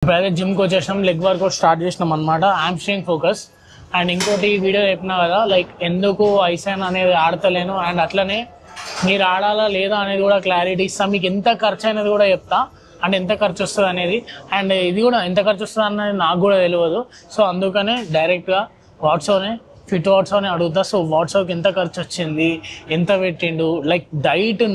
ఇప్పుడైతే జిమ్కి వచ్చేసాం, లెగ్ వర్కౌట్ స్టార్ట్ చేసినాం అనమాట, హ్యామ్స్ట్రింగ్ ఫోకస్. అండ్ ఇంకోటి వీడియో చెప్పినా కదా, లైక్ ఎందుకు ఐసాన్ అనేది ఆడతలేను అండ్ అట్లనే మీరు ఆడాలా లేదా అనేది కూడా క్లారిటీ ఇస్తాం. మీకు ఎంత ఖర్చు అనేది కూడా చెప్తా, అండ్ ఎంత ఖర్చు వస్తుంది అనేది, అండ్ ఇది కూడా ఎంత ఖర్చు వస్తుంది అనేది నాకు కూడా తెలియదు. సో అందుకనే డైరెక్ట్గా వాట్సాప్నే ఫిట్ వాట్సాప్ని అడుగుతా. సో వాట్సాప్కి ఎంత ఖర్చు వచ్చింది, ఎంత పెట్టిండు, లైక్ డైట్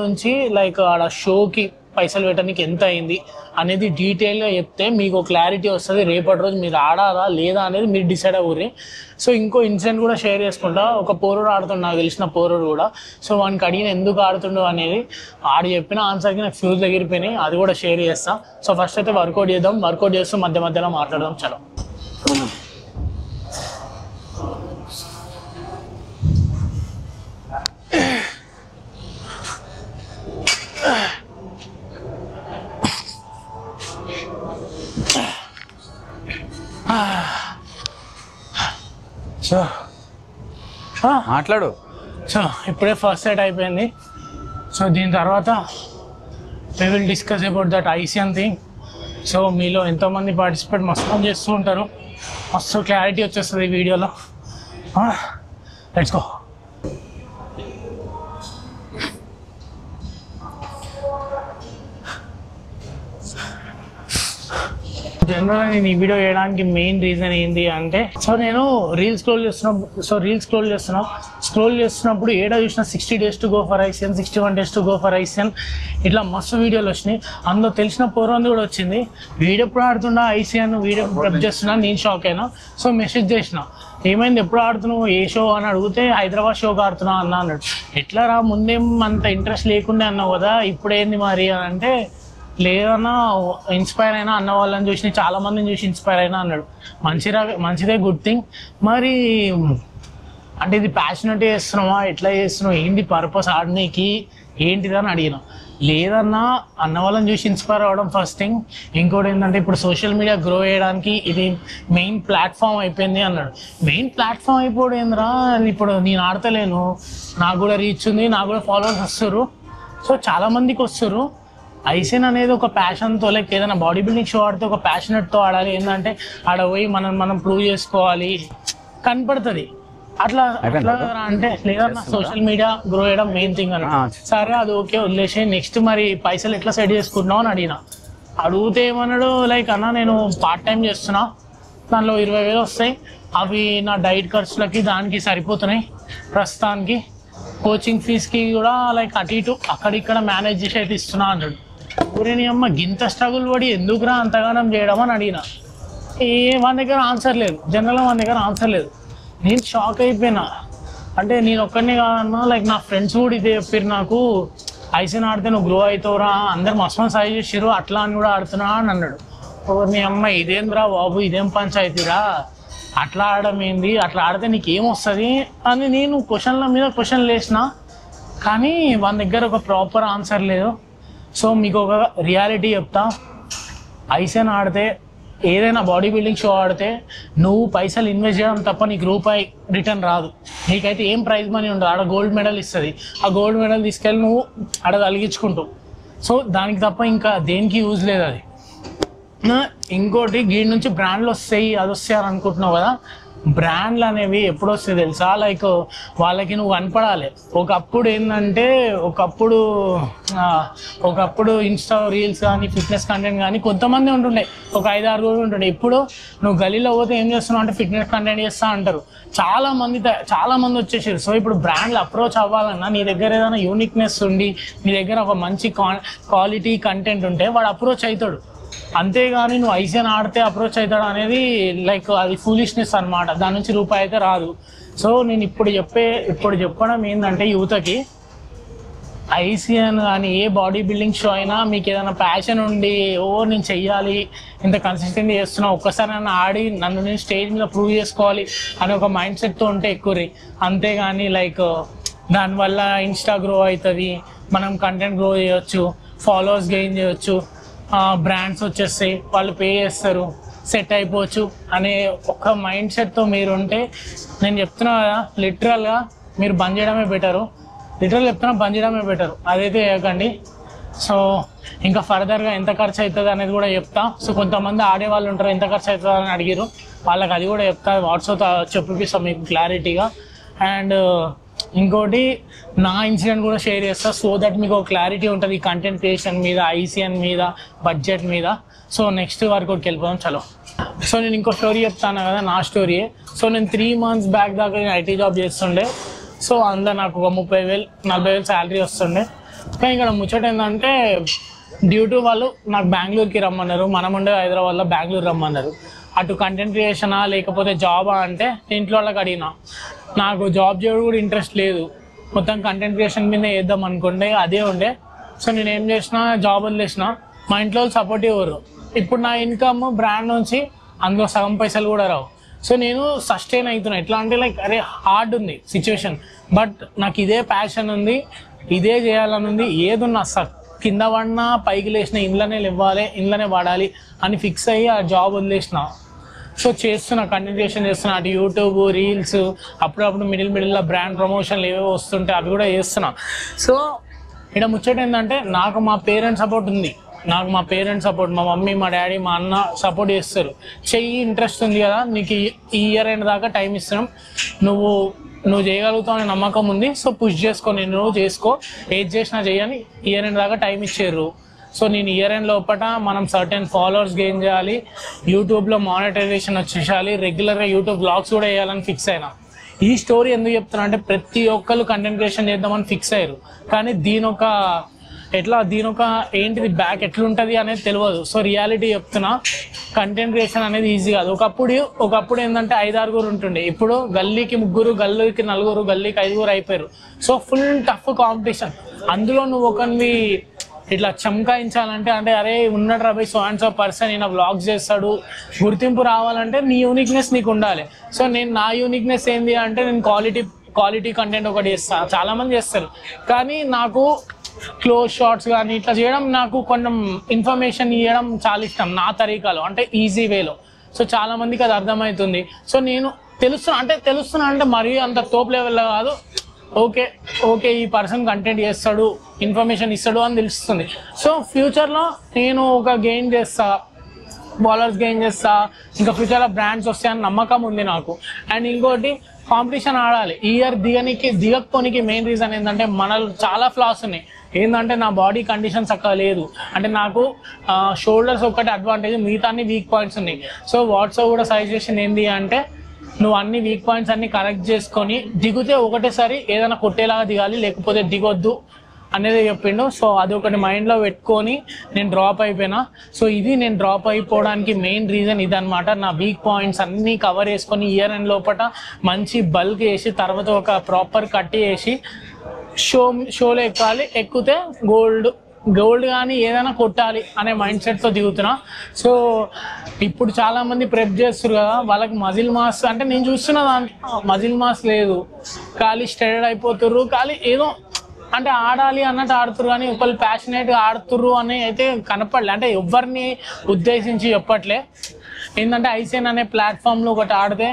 నుంచి లైక్ ఆడ షోకి పైసలు పెట్టడానికి ఎంత అయింది అనేది డీటెయిల్గా చెప్తే మీకు క్లారిటీ వస్తుంది. రేపటి రోజు మీరు ఆడాలా లేదా అనేది మీరు డిసైడ్ అవ్వరు. సో ఇంకో ఇన్సిడెంట్ కూడా షేర్ చేసుకుంటా. ఒక పోరుడు ఆడుతుండు, నాకు తెలిసిన పోరుడు కూడా. సో వానికి అడిగిన ఎందుకు ఆడుతుండు అనేది ఆడు చెప్పిన ఆన్సర్కి నాకు ఫ్యూజ్ ఎగిరిపోయినాయి, అది కూడా షేర్ చేస్తా. సో ఫస్ట్ అయితే వర్కౌట్ చేద్దాం, వర్కౌట్ చేస్తూ మధ్య మధ్యలో మాట్లాడదాం. చలో మాట్లాడు. సో ఇప్పుడే ఫస్ట్ సెట్ అయిపోయింది. సో దీని తర్వాత we will discuss about that ICN thing. So మీలో ఎంతోమంది పార్టిసిపేట్ మస్తు చేస్తూ ఉంటారు, మస్తు క్లారిటీ వచ్చేస్తుంది ఈ వీడియోలో. Let's go. జనరల్గా నేను ఈ వీడియో చేయడానికి మెయిన్ రీజన్ ఏంటి అంటే, సో నేను రీల్స్ స్క్రోల్ చేస్తున్నప్పుడు ఏడా చూసిన 60 days to go for ICN, 61 days to go for ICN, ఇట్లా మస్తు వీడియోలు వచ్చినాయి. అందులో తెలిసిన పూర్వంది కూడా వచ్చింది. వీడియో ఎప్పుడు ఆడుతున్నా ICN, వీడియో ప్రెప్ చేస్తున్నా, నేను షాక్ అయినా. సో మెసేజ్ చేసిన, ఏమైంది ఎప్పుడు ఆడుతున్నావు, ఏ షో అని అడిగితే హైదరాబాద్ షోకి ఆడుతున్నా అన్నాడు. ఎట్లా రా, ముందేం అంత ఇంట్రెస్ట్ లేకుండే అన్నావు కదా, ఇప్పుడేంది మరి అని అంటే, లేదన్నా ఇన్స్పైర్ అయినా అన్న వాళ్ళని చూసి, చాలా మందిని చూసి ఇన్స్పైర్ అయినా అన్నాడు. మంచిదే, గుడ్ థింగ్. మరి అంటే ఇది ప్యాషనెట్ చేస్తున్నావా, ఎట్లా చేస్తున్నావు, ఏంటి పర్పస్ ఆడనీకి ఏంటిదని అడిగిన. లేదన్నా అన్న వాళ్ళని చూసి ఇన్స్పైర్ అవ్వడం ఫస్ట్ థింగ్. ఇంకోటి ఏంటంటే ఇప్పుడు సోషల్ మీడియా గ్రో చేయడానికి ఇది మెయిన్ ప్లాట్ఫామ్ అయిపోయింది అన్నాడు. మెయిన్ ప్లాట్ఫామ్ అయిపోవడం ఏందిరా, ఇప్పుడు నేను ఆడతలేను, నాకు కూడా రీచ్ ఉంది, నాకు కూడా ఫాలోవర్స్ వస్తారు. సో చాలా మందికి వస్తారు. ఐసిన్ అనేది ఒక ప్యాషన్తో, లైక్ ఏదైనా బాడీ బిల్డింగ్ షో ఆడితే ఒక ప్యాషనెట్తో ఆడాలి. ఏంటంటే ఆడ పోయి మనం ప్రూవ్ చేసుకోవాలి, కనపడుతుంది. అట్లా అంటే లేదన్నా సోషల్ మీడియా గ్రో చేయడం మెయిన్ థింగ్ అని. సరే అది ఓకే వదిలేసి, నెక్స్ట్ మరి పైసలు ఎట్లా సెట్ చేసుకుంటున్నావు అని అడిగిన. అడిగితే ఏమన్నాడు, లైక్ అన్న నేను పార్ట్ టైం చేస్తున్నా, దానిలో 20,000 వస్తాయి, అవి నా డైట్ ఖర్చులకి దానికి సరిపోతున్నాయి ప్రస్తుతానికి. కోచింగ్ ఫీజ్కి కూడా లైక్ అటు ఇటు అక్కడిక్కడ మేనేజ్ చేసి అయితే ఇస్తున్నా అన్నాడు. ఊరిని అమ్మ గింత స్ట్రగుల్ పడి ఎందుకురా అంతగానం చేయడం అని అడిగిన. మన దగ్గర ఆన్సర్ లేదు, జనరల్గా మన దగ్గర ఆన్సర్ లేదు. నేను షాక్ అయిపోయినా. అంటే నేను ఒక్కడినే కాదన్నా, లైక్ నా ఫ్రెండ్స్ కూడా ఇదే చెప్పారు నాకు, ఐసిన్ ఆడితే నువ్వు గ్రో అవుతావురా, అందరు మస్తు సజెస్ట్ చేసారు, అట్లా అని కూడా ఆడుతున్నా అని అన్నాడు. నీ అమ్మ ఇదేంద్రా బాబు, ఇదేం పంచాయతీరా, అట్లా ఆడడం ఏంది, అట్లా ఆడితే నీకేం వస్తుంది అని నేను క్వశ్చన్ల మీద క్వశ్చన్లు వేసిన. కానీ వాళ్ళ దగ్గర ఒక ప్రాపర్ ఆన్సర్ లేదు. సో మీకు ఒక రియాలిటీ చెప్తా, ఐసిన్ ఆడితే, ఏదైనా బాడీ బిల్డింగ్ షో ఆడితే నువ్వు పైసలు ఇన్వెస్ట్ చేయడం తప్ప నీకు రూపాయి రిటర్న్ రాదు. నీకైతే ఏం ప్రైజ్ మనీ ఉండదు. ఆడ గోల్డ్ మెడల్ ఇస్తుంది, ఆ గోల్డ్ మెడల్ తీసుకెళ్ళి నువ్వు ఆడ కలిగించుకుంటావు. సో దానికి తప్ప ఇంకా దేనికి యూజ్ లేదు అది. ఇంకోటి గీడి నుంచి బ్రాండ్లు వస్తాయి, అది వస్తాయి అని అనుకుంటున్నావు కదా, బ్రాండ్లు అనేవి ఎప్పుడు వస్తాయి తెలుసా, లైక్ వాళ్ళకి నువ్వు కనపడాలి. ఒకప్పుడు ఏంటంటే ఒకప్పుడు ఇన్స్టా రీల్స్ కానీ ఫిట్నెస్ కంటెంట్ కానీ కొంతమంది ఉంటుండే, ఒక 5-6 రోజులు ఉంటుండే. ఇప్పుడు నువ్వు గలీలో పోతే ఏం చేస్తున్నావు అంటే ఫిట్నెస్ కంటెంట్ చేస్తా అంటారు. చాలా మంది వచ్చేసారు. సో ఇప్పుడు బ్రాండ్లు అప్రోచ్ అవ్వాలన్నా నీ దగ్గర ఏదైనా యూనిక్నెస్ ఉండి, నీ దగ్గర ఒక మంచి క్వాలిటీ కంటెంట్ ఉంటే వాడు అప్రోచ్ అవుతాడు. అంతేగాని నువ్వు ఐసిన్ ఆడితే అప్రోచ్ అవుతాడు అనేది లైక్ అది ఫూలిష్నెస్ అనమాట. దాని నుంచి రూపాయి అయితే రాదు. సో నేను ఇప్పుడు చెప్పడం ఏంటంటే యూత్కి, ఐసిన్ కానీ ఏ బాడీ బిల్డింగ్ షో అయినా మీకు ఏదైనా ప్యాషన్ ఉండి, నేను చెయ్యాలి, ఇంత కన్సిస్టెంట్గా చేస్తున్నా, ఒక్కసారి నన్ను ఆడి నేను స్టేజ్ మీద ప్రూవ్ చేసుకోవాలి అని ఒక మైండ్ సెట్తో ఉంటే ఎక్కువ. అంతేగాని లైక్ దానివల్ల ఇన్స్టా గ్రో అవుతుంది, మనం కంటెంట్ గ్రో చేయొచ్చు, ఫాలోవర్స్ గెయిన్ చేయొచ్చు, బ్రాండ్స్ వచ్చేస్తాయి, వాళ్ళు పే చేస్తారు, సెట్ అయిపోవచ్చు అనే ఒక మైండ్ సెట్తో మీరు ఉంటే, నేను చెప్తున్నా కదా, లిటరల్గా మీరు బంద్ చేయడమే బెటరు. లిటరల్ చెప్తున్నా, బంద్ చేయడమే బెటర్. అదైతే చేయకండి. సో ఇంకా ఫర్దర్గా ఎంత ఖర్చు అవుతుంది అనేది కూడా చెప్తా. సో కొంతమంది ఆడేవాళ్ళు ఉంటారు ఎంత ఖర్చు అవుతుంది అని అడిగారు, వాళ్ళకి అది కూడా చెప్తా, వాట్సాప్ చెప్పిస్తాం మీకు క్లారిటీగా. అండ్ ఇంకోటి నా ఇన్సిడెంట్ కూడా షేర్ చేస్తా, సో దట్ మీకు ఒక క్లారిటీ ఉంటుంది కంటెంట్ క్రియేషన్ మీద, ఐసీఎన్ మీద, బడ్జెట్ మీద. సో నెక్స్ట్ వర్కౌట్కి వెళ్ళిపోదాం చలో. సో నేను ఇంకో స్టోరీ చెప్తాను కదా, నా స్టోరీయే. సో నేను 3 months బ్యాక్ దాకా నేను ఐటీ జాబ్ చేస్తుండే. సో అందులో నాకు ఒక 30,000-40,000 శాలరీ వస్తుండే. కానీ ఇక్కడ ముచ్చట ఏంటంటే డ్యూ టు వాళ్ళు నాకు బెంగళూరుకి రమ్మన్నారు, మనం ఉండే హైదరాబాద్లో బెంగళూరు రమ్మన్నారు. అటు కంటెంట్ క్రియేషనా లేకపోతే జాబా అంటే ఇంట్లో వాళ్ళకి అడిగినా, నాకు జాబ్ చేయడం కూడా ఇంట్రెస్ట్ లేదు, మొత్తం కంటెంట్ క్రియేషన్ మీద వేద్దాం అనుకుంటే అదే ఉండే. సో నేను ఏం చేసిన, జాబ్ వదిలేసిన. మా ఇంట్లో వాళ్ళు సపోర్ట్ ఇవ్వరు. ఇప్పుడు నా ఇన్కమ్ బ్రాండ్ నుంచి అందులో సగం పైసలు కూడా రావు. సో నేను సస్టైన్ అవుతున్నా. ఎట్లా అంటే లైక్ అరే హార్డ్ ఉంది సిచ్యువేషన్, బట్ నాకు ఇదే ప్యాషన్ ఉంది, ఇదే చేయాలని ఉంది. ఏదున్నా కింద పడినా పైకి లేచిన ఇంట్లోనే ఇవ్వాలి, ఇంట్లోనే వాడాలి అని ఫిక్స్ అయ్యి ఆ జాబ్ వదిలేసిన. సో చేస్తున్నా, కంటెంట్ క్రియేషన్ చేస్తున్నా. అటు యూట్యూబ్, రీల్స్, అప్పుడప్పుడు మిడిల్లో బ్రాండ్ ప్రమోషన్లు ఏవేవో వస్తుంటే అవి కూడా చేస్తున్నా. సో ఇక్కడ ముచ్చట ఏంటంటే నాకు మా పేరెంట్స్ సపోర్ట్ ఉంది. నాకు మా పేరెంట్స్ సపోర్ట్, మా మమ్మీ, మా డాడీ, మా అన్న సపోర్ట్ చేస్తారు. చెయ్యి, ఇంట్రెస్ట్ ఉంది కదా, నీకు ఈ ఇయర్ ఎండ్ దాకా టైం ఇస్తున్నాం, నువ్వు చేయగలుగుతావు అనే నమ్మకం ఉంది. సో పుష్ చేసుకో, నువ్వు చేసుకో, ఏది చేసినా చెయ్యని ఇయర్ ఎండ్ దాకా టైం ఇచ్చారు. సో నేను ఇయర్ ఎండ్ లోపల మనం సర్టెన్ ఫాలోవర్స్ గెయిన్ చేయాలి, యూట్యూబ్లో మానిటైజేషన్ వచ్చేసాలి, రెగ్యులర్గా యూట్యూబ్ బ్లాగ్స్ కూడా వేయాలని ఫిక్స్ అయినా. ఈ స్టోరీ ఎందుకు చెప్తున్నా అంటే ప్రతి ఒక్కరు కంటెంట్ క్రియేషన్ చేద్దామని ఫిక్స్ అయ్యారు, కానీ దీనొక ఏంటిది బ్యాక్ ఎట్లుంటుంది అనేది తెలియదు. సో రియాలిటీ చెప్తున్నా, కంటెంట్ క్రియేషన్ అనేది ఈజీ కాదు. ఒకప్పుడు ఏంటంటే 5-6 ఉంటుండే, ఇప్పుడు గల్లీకి 3, గల్లీకి 4, గల్లీకి 5 అయిపోయారు. So full tough competition. అందులో నువ్వు ఒకరిని ఇట్లా చమకాయించాలంటే అంటే అరే ఉన్నాడు రా by so and so person ఈయన వ్లాగ్స్ చేస్తాడు, గుర్తింపు రావాలంటే నీ యూనిక్నెస్ నీకు ఉండాలి. సో నా యూనిక్నెస్ ఏంది అంటే నేను క్వాలిటీ కంటెంట్ ఒకటి చేస్తాను, చాలామంది చేస్తారు, కానీ నాకు క్లోజ్ షార్ట్స్ కానీ ఇట్లా చేయడం, నాకు కొంచెం ఇన్ఫర్మేషన్ ఇవ్వడం చాలా ఇష్టం నా తరీకాలో, అంటే ఈజీ వేలో. సో చాలా మందికి అది అర్థమవుతుంది. సో నేను తెలుస్తున్నా అంటే మరీ అంత తోపు లెవెల్లో కాదు, ఓకే ఈ పర్సన్ కంటెంట్ చేస్తాడు, ఇన్ఫర్మేషన్ ఇస్తాడు అని తెలుస్తుంది. సో ఫ్యూచర్లో నేను ఒక గెయిన్ చేస్తా, ఫాలోవర్స్ గెయిన్ చేస్తా, ఇంకా ఫ్యూచర్లో బ్రాండ్స్ వస్తాయని నమ్మకం ఉంది నాకు. అండ్ ఇంకోటి కాంపిటీషన్ ఆడాలి. ఈ ఇయర్ దిగకపోనికి మెయిన్ రీజన్ ఏంటంటే మనలో చాలా ఫ్లాస్ ఉన్నాయి. ఏంటంటే నా బాడీ కండిషన్ చక్కగా లేదు, అంటే నాకు షోల్డర్స్ ఒక్కటి అడ్వాంటేజ్, మిగతా అన్ని వీక్ పాయింట్స్ ఉన్నాయి. సో వాట్సాప్ కూడా సజెషన్ ఏంటి అంటే నువ్వు అన్ని వీక్ పాయింట్స్ అన్ని కరెక్ట్ చేసుకొని దిగితే ఒకటేసారి ఏదైనా కొట్టేలాగా దిగాలి, లేకపోతే దిగొద్దు అనేది చెప్పిండు. సో అదొకటి మైండ్లో పెట్టుకొని నేను డ్రాప్ అయిపోయినా. సో ఇది నేను డ్రాప్ అయిపోవడానికి మెయిన్ రీజన్ ఇదనమాట. నా వీక్ పాయింట్స్ అన్నీ కవర్ చేసుకొని ఇయర్ ఎండ్ లోపల మంచి బల్క్ వేసి తర్వాత ఒక ప్రాపర్ కట్ చేసి షోలో ఎక్కితే గోల్డ్ కానీ ఏదైనా కొట్టాలి అనే మైండ్ సెట్తో దిగుతున్నా. సో ఇప్పుడు చాలామంది ప్రెప్ చేస్తారు కదా, వాళ్ళకి మజిల్ మాస్ అంటే నేను చూస్తున్నా దాంట్లో మజిల్ మాస్ లేదు, ఖాళీ స్టెరైడ్ అయిపోతుర్రు, ఖాళీ ఏదో అంటే ఆడాలి అన్నట్టు ఆడుతురు, కానీ ఒకళ్ళు ప్యాషనేట్గా ఆడుతుర్రు అని అయితే కనపడలే. అంటే ఎవరిని ఉద్దేశించి చెప్పట్లే. ఏంటంటే ఐసీఎన్ అనే ప్లాట్ఫామ్లో ఒకటి ఆడితే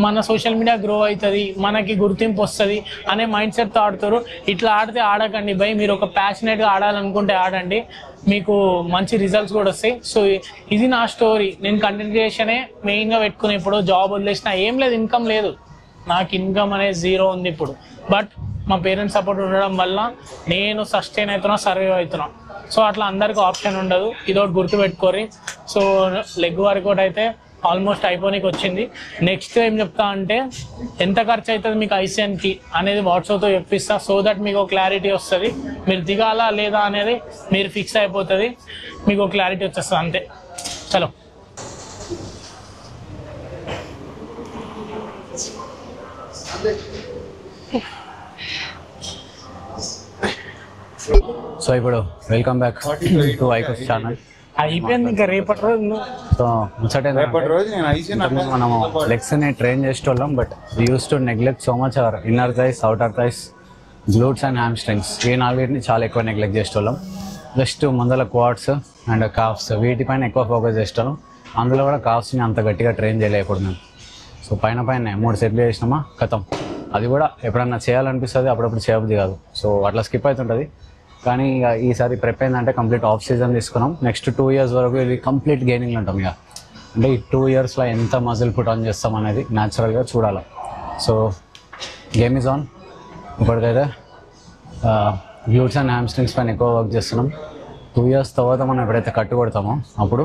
మన సోషల్ మీడియా గ్రో అవుతుంది, మనకి గుర్తింపు వస్తుంది అనే మైండ్ సెట్తో ఆడుతారు. ఇట్లా ఆడితే ఆడకండి భయ్, మీరు ఒక ప్యాషనేట్గా ఆడాలనుకుంటే ఆడండి, మీకు మంచి రిజల్ట్స్ కూడా వస్తాయి. సో ఇది నా స్టోరీ. నేను కంటెంట్ క్రియేషనే మెయిన్గా పెట్టుకుని ఇప్పుడు జాబ్ వదిలేసిన, ఏం లేదు, ఇన్కమ్ లేదు, నాకు ఇన్కమ్ అనేది 0 ఉంది ఇప్పుడు. బట్ మా పేరెంట్స్ సపోర్ట్ ఉండడం వల్ల నేను సస్టైన్ అవుతున్నా, సర్వైవ్ అవుతున్నా. సో అట్లా అందరికీ ఆప్షన్ ఉండదు, ఇదొకటి గుర్తుపెట్టుకోరి. సో లెగ్ వర్కౌట్ అయితే ఆల్మోస్ట్ అయిపోనికి వచ్చింది. నెక్స్ట్ ఏం చెప్తా అంటే ఎంత ఖర్చు అవుతుంది మీకు ఐసీఎన్కి అనేది వాట్సాప్తో చెప్పిస్తా. సో దట్ మీకు క్లారిటీ వస్తుంది, మీరు దిగాలా లేదా అనేది మీరు ఫిక్స్ అయిపోతుంది, మీకు క్లారిటీ వచ్చేస్తుంది అంతే. చలో సో ఇప్పుడు వెల్కమ్ బ్యాక్ టు ఐకాస్ ఛానల్. అయిపోయింది ఇంకా రేపటి రోజు. సో మనము లెగ్స్ని ట్రైన్ చేసేటోళ్ళం, but we use to neglect so much our inner thighs, outer thighs, glutes and hamstrings. ఈ 4 చాలా ఎక్కువ నెగ్లెక్ట్ చేసేటోళ్ళం. జస్ట్ ముందల క్వాడ్స్ అండ్ కాఫ్స్ వీటిపైన ఎక్కువ ఫోకస్ చేసేటోళ్ళం. అందులో కూడా కాఫ్స్ని అంత గట్టిగా ట్రైన్ చేయలేకపోతున్నాం. సో పైన 3 సెట్లు చేసినామా కథం. అది కూడా ఎప్పుడన్నా చేయాలనిపిస్తుంది, అప్పుడప్పుడు చేయబుద్ది కాదు. సో అట్లా స్కిప్ అవుతుంటుంది. కానీ ఇక ఈసారి ప్రెప్ ఏంటంటే కంప్లీట్ ఆఫ్ సీజన్ తీసుకున్నాం. నెక్స్ట్ 2 years వరకు ఇది కంప్లీట్ గెయినింగ్లో ఉంటాం. ఇక అంటే ఈ 2 yearsలో ఎంత మజిల్ పుట్ ఆన్ చేస్తాం అనేది న్యాచురల్గా చూడాలి. So game is on. ఇప్పటికైతే గ్లూట్స్ అండ్ హ్యామ్స్ట్రింగ్స్ పైన ఎక్కువ వర్క్ చేస్తున్నాం. 2 years తర్వాత మనం ఎప్పుడైతే కట్టు కొడతామో అప్పుడు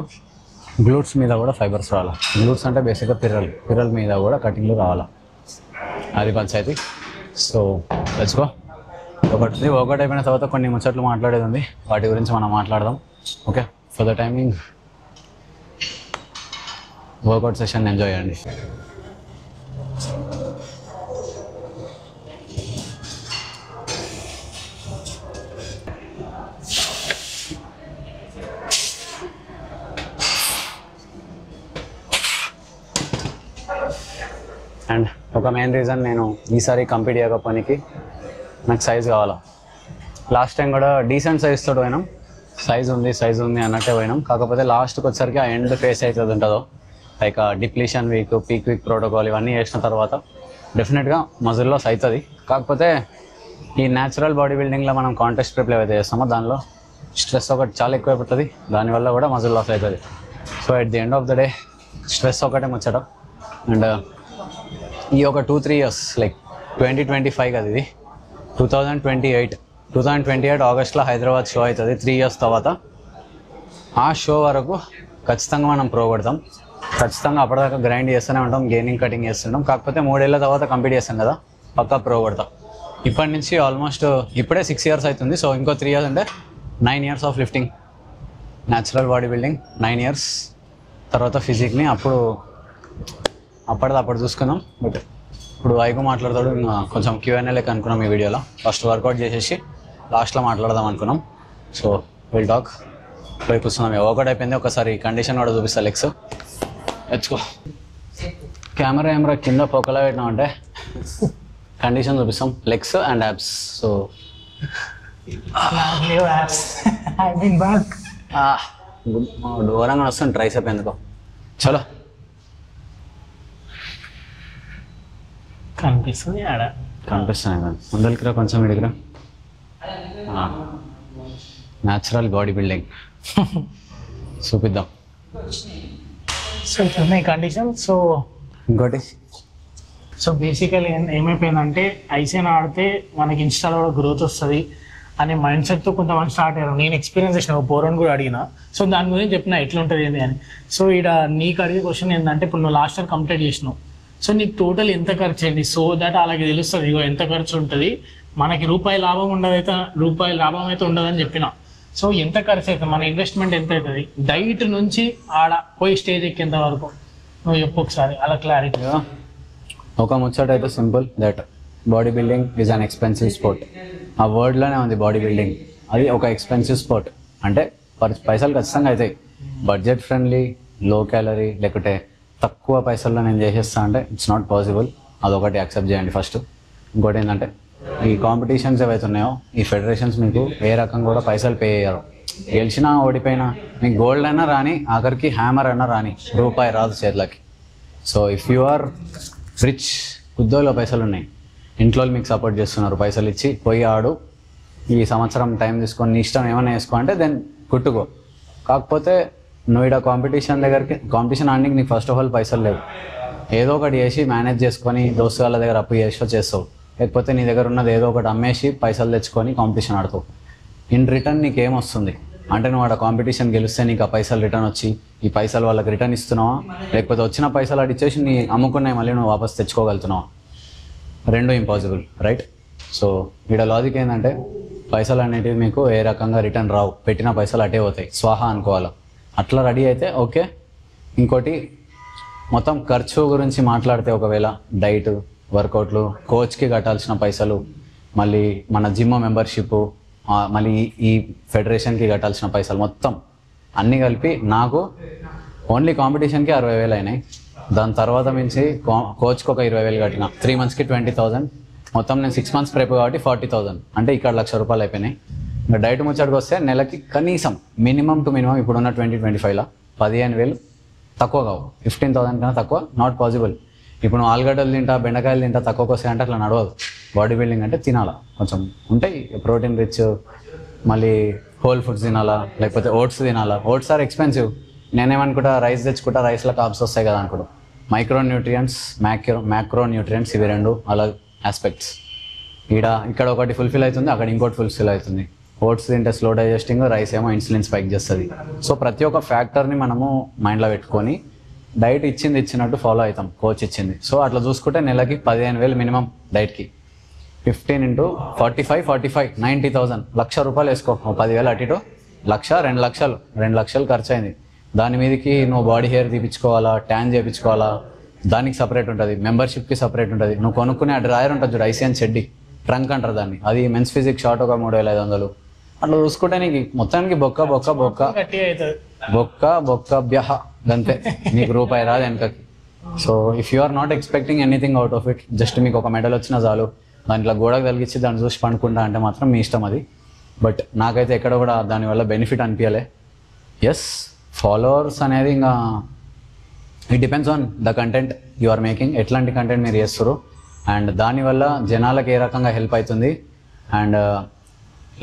గ్లూట్స్ మీద కూడా ఫైబర్స్ రావాలి. గ్లూట్స్ అంటే బేసిక్గా పిర్రల్ మీద కూడా కటింగ్లు రావాలి. అది పంచాయతీ. So let's go. వర్కౌట్ అయిపోయిన తర్వాత కొన్ని ముచ్చట్లు మాట్లాడేది ఉంది, వాటి గురించి మనం మాట్లాడదాం. Okay, for the timing workout session enjoy చేయండి. అండ్ ఒక మెయిన్ రీజన్, నేను ఈసారి కంపీట్ చేయకపోనికి నాకు సైజ్ కావాలా. లాస్ట్ టైం కూడా డీసెంట్ సైజ్ తోటి పోయినాం, సైజ్ ఉంది అన్నట్టే పోయినాం. కాకపోతే లాస్ట్కి వచ్చేసరికి ఆ ఎండ్ ఫేస్ అవుతుంది ఉంటుందో, like depletion week, peak week protocol ఇవన్నీ చేసిన తర్వాత డెఫినెట్గా మజిల్ లాస్ అవుతుంది. కాకపోతే ఈ న్యాచురల్ బాడీ బిల్డింగ్లో మనం కాంటెస్ట్ ప్రెప్ ఏవైతే చేస్తామో దానిలో స్ట్రెస్ ఒకటి చాలా ఎక్కువైపోతుంది, దానివల్ల కూడా మజిల్ లాస్ అవుతుంది. So at the end of the day stress ఒకటే ముచ్చట. అండ్ ఈ ఒక 2-3 years లైక్ 2025 కదా, ఇది 2028 ఆగస్ట్లో హైదరాబాద్ షో అవుతుంది. 3 years తర్వాత ఆ షో వరకు ఖచ్చితంగా మనం ప్రో కొడతాం. ఖచ్చితంగా అప్పటిదాకా గ్రైండ్ చేస్తూనే ఉంటాం, గెయినింగ్ కటింగ్ చేస్తుంటాం. కాకపోతే 3 ఏళ్ళ తర్వాత కంప్లీట్ చేస్తాం కదా, పక్కా ప్రో కొడతాం. ఇప్పటి నుంచి ఆల్మోస్ట్ ఇప్పుడే 6 years అవుతుంది. సో ఇంకో 3 years అంటే 9 years of lifting, natural body building 9 years తర్వాత ఫిజిక్ని అప్పటిదప్పుడు చూసుకుందాం. బట్ ఇప్పుడు ఐకు మాట్లాడతాడు, ఇంకా కొంచెం Q&A లెక్క అనుకున్నాం ఈ వీడియోలో. ఫస్ట్ వర్కౌట్ చేసేసి లాస్ట్లో మాట్లాడదాం అనుకున్నాం. So will talk. పోయి కూర్చున్నాం. వర్కౌట్ అయిపోయింది. ఒకసారి కండిషన్ కూడా చూపిస్తా. లెగ్స్ ఎచ్చుకో. కెమెరా కింద పొక్కలా పెట్టినామంటే కండిషన్ చూపిస్తాం. Legs and apps. సో దూరంగా వస్తుంది ట్రైసెప్ ఎందుకో. చలో కనిపిస్తుంది ఆడ, కనిపిస్తున్నాయి కదా. ముందరికిరా, కొంచెం ఇడిగిరా. న్యాచురల్ బాడీ బిల్డింగ్ చూపిద్దాం. సో ఇట్లున్నాయి కండిషన్. సో ఇంకోటి, సో బేసికలీ ఏమైపోయిందంటే ఐసీఎన్ ఆడితే మనకి ఇన్స్టాలో కూడా గ్రోత్ వస్తుంది అనే మైండ్ సెట్తో కొంతమంది స్టార్ట్ అయ్యారు. నేను ఎక్స్పీరియన్స్ చేసిన, పోరని కూడా అడిగిన. సో దాని గురించి చెప్పిన ఎట్లుంటుంది ఏంటి అని. సో ఇక్కడ నీకు అడిగే క్వశ్చన్ ఏంటంటే, ఇప్పుడు నువ్వు లాస్ట్ ఇయర్ కంప్లీట్ చేసినావు, సో నీకు టోటల్ ఎంత ఖర్చు అయింది? సో దట్ అలాగే తెలుస్తుంది, ఇగో ఎంత ఖర్చు ఉంటుంది మనకి. రూపాయి లాభం అయితే ఉండదని చెప్పిన. సో ఎంత ఖర్చు అవుతుంది, మన ఇన్వెస్ట్మెంట్ ఎంత అవుతుంది, డైట్ నుంచి ఆడ పోయి స్టేజ్ ఎక్కేంత వరకు నువ్వు చెప్పు ఒకసారి అలా క్లారిటీగా. ఒక ముచ్చట అయితే simple, that body building is an expensive sport. ఆ వర్డ్లోనే ఉంది బాడీ బిల్డింగ్. అది ఒక ఎక్స్పెన్సివ్ స్పోర్ట్ అంటే పైసలు ఖచ్చితంగా అవుతాయి. బడ్జెట్ ఫ్రెండ్లీ, లో క్యాలరీ, లేకుంటే తక్కువ పైసల్లో నేను చేసేస్తా అంటే ఇట్స్ నాట్ పాసిబుల్. అదొకటి యాక్సెప్ట్ చేయండి ఫస్ట్. ఇంకోటి ఏంటంటే, ఈ కాంపిటీషన్స్ ఏవైతే ఉన్నాయో ఈ ఫెడరేషన్స్ మీకు ఏ రకంగా కూడా పైసలు పే చేయరు. గెలిచినా ఓడిపోయినా మీకు గోల్డ్ అయినా రాని, ఆఖరికి హ్యామర్ అయినా రాని, రూపాయి రాదు చేతులకి. So if you are rich, ఉద్యోగంలో పైసలు ఉన్నాయి, ఇంట్లో మీకు సపోర్ట్ చేస్తున్నారు, పైసలు ఇచ్చి పోయి ఆడు, ఈ సంవత్సరం టైం తీసుకొని నీ ఇష్టం ఏమైనా వేసుకో అంటే దెన్ కుట్టుకో. కాకపోతే నువ్వు ఇక్కడ కాంపిటీషన్ ఆడడానికి నీకు ఫస్ట్ ఆఫ్ ఆల్ పైసలు లేవు. ఏదో ఒకటి చేసి మేనేజ్ చేసుకొని దోస్తు వాళ్ళ దగ్గర అప్పు చేస్తావు, లేకపోతే నీ దగ్గర ఉన్నది ఏదో ఒకటి అమ్మేసి పైసలు తెచ్చుకొని కాంపిటీషన్ ఆడుతావు. ఇన్ రిటర్న్ నీకేం వస్తుంది అంటే, నువ్వు ఆడ కాంపిటీషన్ గెలిస్తే నీకు ఆ పైసలు రిటర్న్ వచ్చి ఈ పైసలు వాళ్ళకి రిటర్న్ ఇస్తున్నావా, లేకపోతే వచ్చిన పైసలు అడిచేసి నీ అమ్ముకున్నాయి మళ్ళీ నువ్వు వాపస్ తెచ్చుకోగలుగుతున్నావా? రెండు ఇంపాసిబుల్, రైట్? సో ఇక్కడ లాజిక్ ఏంటంటే, పైసలు అనేటివి మీకు ఏ రకంగా రిటర్న్ రావు, పెట్టిన పైసలు అటే పోతాయి, స్వాహా అనుకోవాలి. అట్లా రెడీ అయితే ఓకే. ఇంకోటి, మొత్తం ఖర్చు గురించి మాట్లాడితే, ఒకవేళ డైట్, వర్కౌట్లు, కోచ్కి కట్టాల్సిన పైసలు, మళ్ళీ మన జిమ్ మెంబర్షిప్, మళ్ళీ ఈ ఫెడరేషన్కి కట్టాల్సిన పైసలు, మొత్తం అన్నీ కలిపి నాకు ఓన్లీ కాంపిటీషన్కి 60,000 అయినాయి. దాని తర్వాత మించి కోచ్కి ఒక 20,000 కట్టిన, 3 monthsకి 20,000, మొత్తం నేను 6 months ప్రెప్ కాబట్టి 40,000, అంటే ఇక్కడ ₹1,00,000 అయిపోయినాయి. ఇంకా డైట్ ముచ్చడికి వస్తే నెలకి కనీసం మినిమం టు మినిమం ఇప్పుడున్న 2025లో 15,000 తక్కువ కావు. 15,000 కన్నా తక్కువ నాట్ పాసిబుల్. ఇప్పుడు నువ్వు ఆలుగడ్డలు తింటా, బెండకాయలు తింటా, తక్కువకి వస్తాయి అంటే అట్లా నడవదు. బాడీ బిల్డింగ్ అంటే తినాలా, కొంచెం ఉంటాయి ప్రోటీన్ రిచ్ మళ్ళీ హోల్ ఫుడ్స్ తినాలా లేకపోతే ఓట్స్ తినాలా. Oats are expensive. నేనేమనుకుంటా రైస్ తెచ్చుకుంటా, రైస్లో కార్బ్స్ వస్తాయి కదా అనుకుంటా. మైక్రో న్యూట్రియంట్స్, మ్యాక్రో న్యూట్రియంట్స్ ఇవి రెండు అలా ఆస్పెక్ట్స్. ఇక్కడ ఒకటి ఫుల్ఫిల్ అవుతుంది, అక్కడ ఇంకోటి ఫుల్ఫిల్ అవుతుంది. ఓట్స్ తింటే స్లో డైజెస్టింగ్, రైస్ ఏమో ఇన్సులిన్ స్పైక్ చేస్తుంది. సో ప్రతి ఒక్క ఫ్యాక్టర్ని మనము మైండ్లో పెట్టుకొని డైట్ ఇచ్చినట్టు ఫాలో అవుతాం, కోచ్ ఇచ్చింది. సో అట్లా చూసుకుంటే నెలకి 15,000 మినిమం డైట్కి. 15 into 45 90,000, ₹1,00,000 వేసుకో. 10,000 అటు ఇటు, 1,00,000 2 లక్షలు ఖర్చు అయింది. దాని మీదకి నువ్వు బాడీ హెయిర్ తీపించుకోవాలా, ట్యాన్ చేయించుకోవాలా, దానికి సపరేట్ ఉంటుంది, మెంబర్షిప్కి సపరేట్ ఉంటుంది. నువ్వు కొనుక్కునే ఆ డ్రాయర్ ఉంటుంది చూడు, ఐసియన్ చెడ్డి ట్రంక్ అంటారు దాన్ని, అది మెన్స్ ఫిజిక్ షార్ట్ ఒక 3,500. అట్లా చూసుకుంటే నీకు మొత్తానికి బొక్క బ్యహ అంతే, నీకు రూపాయి రాదు వెనకకి. So if you are not expecting anything out of it, just మీకు ఒక మెడల్ వచ్చినా చాలు, దాంట్లో గోడకు తగిలిచ్చి దాన్ని చూసి పండుకుంటా అంటే మాత్రం మీ ఇష్టం అది. బట్ నాకైతే ఎక్కడ కూడా దానివల్ల బెనిఫిట్ అనిపించలే. ఎస్, ఫాలోవర్స్ అనేది ఇంకా it depends on the content you are making, ఎట్లాంటి కంటెంట్ మీరు చేస్తారు, అండ్ దానివల్ల జనాలకు ఏ రకంగా హెల్ప్ అవుతుంది. అండ్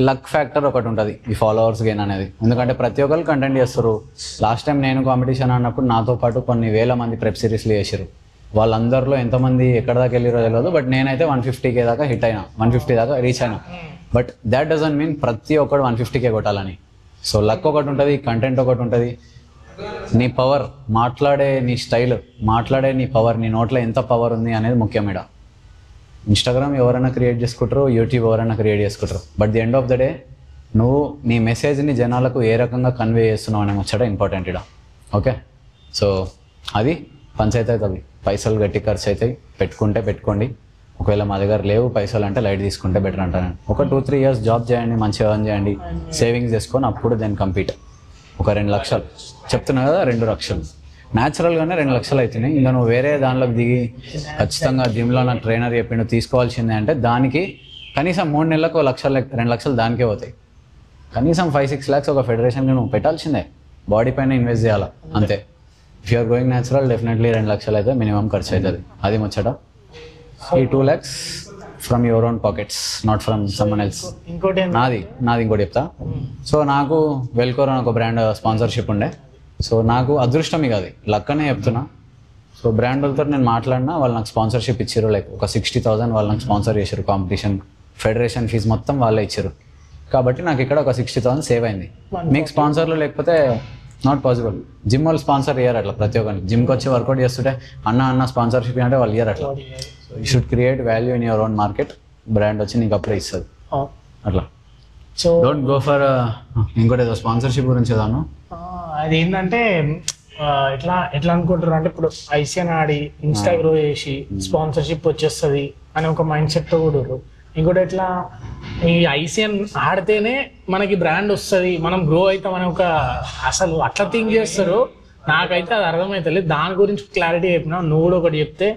లక్ ఫ్యాక్టర్ ఒకటి ఉంటుంది ఈ ఫాలోవర్స్ గెయిన్ అనేది. ఎందుకంటే ప్రతి ఒక్కరు కంటెంట్ చేస్తారు. లాస్ట్ టైం నేను కాంపిటీషన్ అన్నప్పుడు నాతో పాటు కొన్ని వేల మంది ప్రెప్ సిరీస్లు చేశారు. వాళ్ళందరిలో ఎంతమంది ఎక్కడ దాకా వెళ్ళిరో తెలియదు, బట్ నేనైతే 150K దాకా హిట్ అయినా, 150 దాకా రీచ్ అయినా. బట్ దాట్ డజంట్ మీన్ ప్రతి ఒక్కడు 150K కొట్టాలని. సో లక్ ఒకటి ఉంటుంది, కంటెంట్ ఒకటి ఉంటుంది, నీ పవర్, మాట్లాడే నీ స్టైల్, మాట్లాడే నీ పవర్, నీ నోట్లో ఎంత పవర్ ఉంది అనేది ముఖ్యం. ఇక్కడ ఇన్స్టాగ్రామ్ ఎవరైనా క్రియేట్ చేసుకుంటారు, యూట్యూబ్ ఎవరైనా క్రియేట్ చేసుకుంటారు, but the end of the day నువ్వు నీ మెసేజ్ని జనాలకు ఏ రకంగా కన్వే చేస్తున్నావు అనే ముచ్చట ఇంపార్టెంట్ ఇక్కడ. ఓకే, సో అది పంచాయతీ అవుతుంది. పైసలు గట్టి ఖర్చు అవుతాయి, పెట్టుకోండి. ఒకవేళ మా దగ్గర లేవు పైసలు అంటే లైట్ తీసుకుంటే బెటర్ అంటాను. ఒక 2-3 years జాబ్ చేయండి, మంచిగా ఎర్న్ చేయండి, సేవింగ్స్ చేసుకొని అప్పుడు దెన్ కంప్లీట్. ఒక 2 లక్షలు చెప్తున్నా కదా, 2 లక్షలు న్యాచురల్గానే 2 లక్షలు అవుతున్నాయి. ఇంకా నువ్వు వేరే దానిలోకి దిగి ఖచ్చితంగా జిమ్లో నా ట్రైనర్ చెప్పిండు తీసుకోవాల్సిందే అంటే దానికి కనీసం 3 నెలలకు 2 లక్షలు దానికే పోతాయి. కనీసం 5-6 lakhs ఒక ఫెడరేషన్కి నువ్వు పెట్టాల్సిందే, బాడీ పైన ఇన్వెస్ట్ చేయాలా అంతే. If you're going natural definitely 2 లక్షలు అయితే మినిమం ఖర్చు అవుతుంది. అది ముచ్చట. ఈ 2 lakhs from your own pockets, not from someone else. నాది ఇంకోటి చెప్తా. సో నాకు వెల్కోర్ అని ఒక బ్రాండ్ స్పాన్సర్షిప్ ఉండే. సో నాకు అదృష్టం ఇక అది, లక్కనే చెప్తున్నా. సో బ్రాండ్ వాళ్ళతో నేను మాట్లాడినా, వాళ్ళు నాకు స్పాన్సర్షిప్ ఇచ్చారు. లైక్ ఒక 60,000 వాళ్ళు నాకు స్పాన్సర్ చేశారు. కాంపిటీషన్ ఫెడరేషన్ ఫీజు మొత్తం వాళ్ళే ఇచ్చారు. కాబట్టి నాకు ఇక్కడ ఒక 60,000 సేవ్ అయింది. మీకు స్పాన్సర్లు లేకపోతే నాట్ పాసిబుల్. జిమ్ వాళ్ళు స్పాన్సర్ ఇయ్యారు అట్లా ప్రతి ఒక్కరిని. జిమ్కి వచ్చి వర్కౌట్ చేస్తుంటే అన్న స్పాన్సర్షిప్ అంటే వాళ్ళు ఇయ్యారు అట్లా. You should create value in your own market. Brand వచ్చి నీకు అప్పుడే ఇస్తుంది అట్లా. సో డోంట్ గో ఫర్ ఇంకోటి ఏదో స్పాన్సర్షిప్ గురించి ఏదాను. అదేంటంటే ఎట్లా అనుకుంటారు అంటే, ఇప్పుడు ఐసిఎన్ ఆడి ఇన్స్టా గ్రో చేసి స్పాన్సర్షిప్ వచ్చేస్తుంది అని ఒక మైండ్ సెట్ కూడా. ఇంకోటి ఎట్లా, ఈ ఐసిఎన్ ఆడితేనే మనకి బ్రాండ్ వస్తుంది, మనం గ్రో అవుతాం అని ఒక అసలు అట్లా థింక్ చేస్తారు. నాకైతే అది అర్థమవుతలేదు. దాని గురించి క్లారిటీ చెప్పినా, నువ్వు కూడా ఒకటి చెప్తే